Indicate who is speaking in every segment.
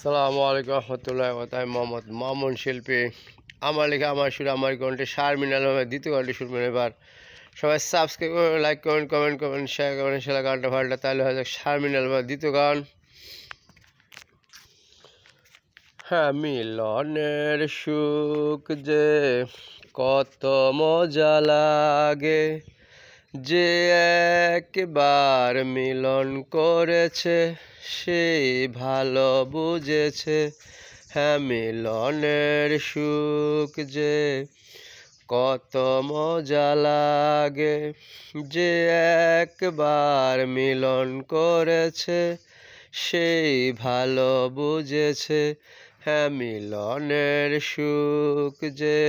Speaker 1: আসসালামু আলাইকুম রহমতুল্লাহ তাই মোহাম্মদ মামুন শিল্পী আমার লেখা আমার সুর আমার কণ্ঠে শারমিনাল দ্বিতীয় কণ্ঠে শুনবেন। এবার সবাই সাবস্ক্রাইব করবেন, লাইক করবেন, কমেন্ট করবেন, শেয়ার করবেন। সেলা গানটা ভালটা তাহলে হয়ে যাক শারমিনাল দ্বিতীয় গান। হ্যাঁ, মিলনের সুখ যে কত মজা লাগে, যে একবার মিলন করেছে সেই ভালো বুঝেছে। হ্যাঁ, মিলনের সুখ যে কত মজা লাগে, যে একবার মিলন করেছে সেই ভালো বুঝেছে। হ্যাঁ, মিলনের সুখ যে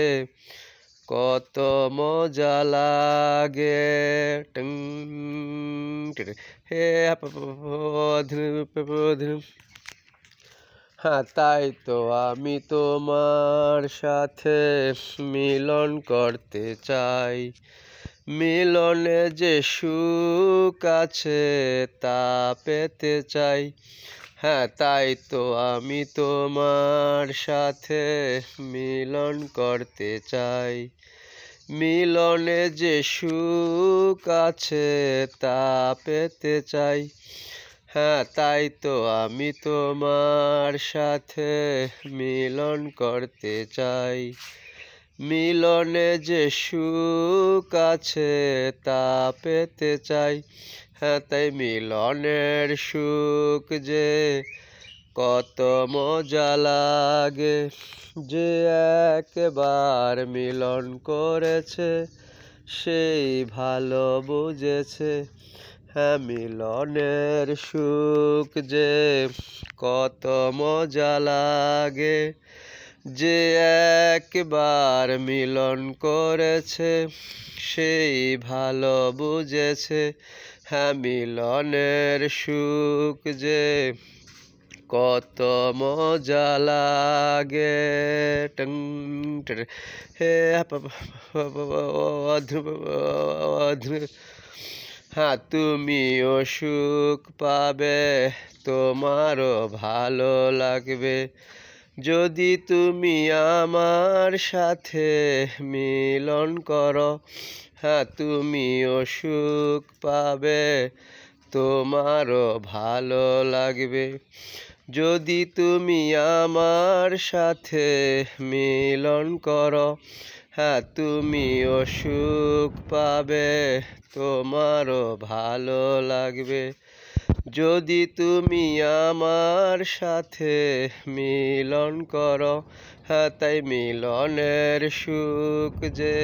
Speaker 1: কত মজা লাগে। হে হ্যাঁ, তাই তো আমি তোমার সাথে মিলন করতে চাই। মিলনে যে সুখ আছে তা পেতে চাই। হ্যাঁ, তাই তো আমি তোমার সাথে মিলন করতে চাই। মিলনে যে সুখ আছে তা পেতে চাই। হ্যাঁ, তাই তো আমি তোমার সাথে মিলন করতে চাই। মিলনে যে সুখ আছে তা পেতে চাই। হ্যাঁ, তাই মিলনের সুখ যে কত মজা লাগে, যে একবার মিলন করেছে সেই ভালো বুঝেছে। হ্যাঁ, মিলনের সুখ যে কত মজা লাগে, যে একবার মিলন করেছে সেই ভালো বুঝেছে। হ্যাঁ, মিলনের সুখ যে কত মজা লাগে। হে হ্যাঁ, তুমিও সুখ পাবে, তোমারও ভালো লাগবে যদি তুমি আমার সাথে মিলন করো। হ্যাঁ, তুমিও সুখ পাবে, তোমারও ভালো লাগবে যদি তুমি আমার সাথে মিলন করো। হ্যাঁ, তুমিও সুখ পাবে, তোমারও ভালো লাগবে যদি তুমি আমার সাথে মিলন করো। হ্যাঁ, তাই মিলনের সুখ যে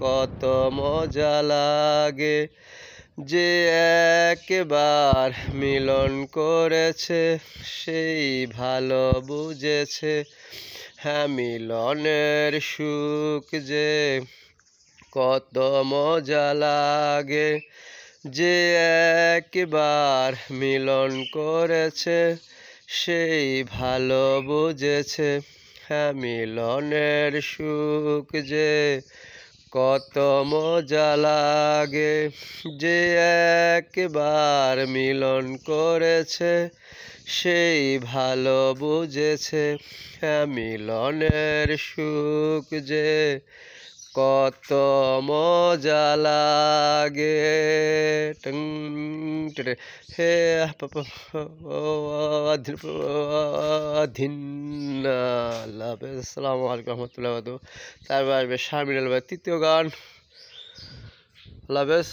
Speaker 1: কত মজা লাগে, যে একবার মিলন করেছে সেই ভালো বুঝেছে। হ্যাঁ, মিলনের সুখ যে কত মজা লাগে, যে একবার মিলন করেছে সেই ভালো বুঝেছে। হ্যাঁ, মিলনের সুখ যে কত মজা লাগে, যে একবার মিলন করেছে সেই ভালো বুঝেছে। হ্যাঁ, মিলনের সুখ যে কত মজা লাগে। হে আসসালামু আলাইকুম রহমতুল্লাহ। তারপর আসবে শারমিনাল তৃতীয় গান। আল্লাহ হাফেজ।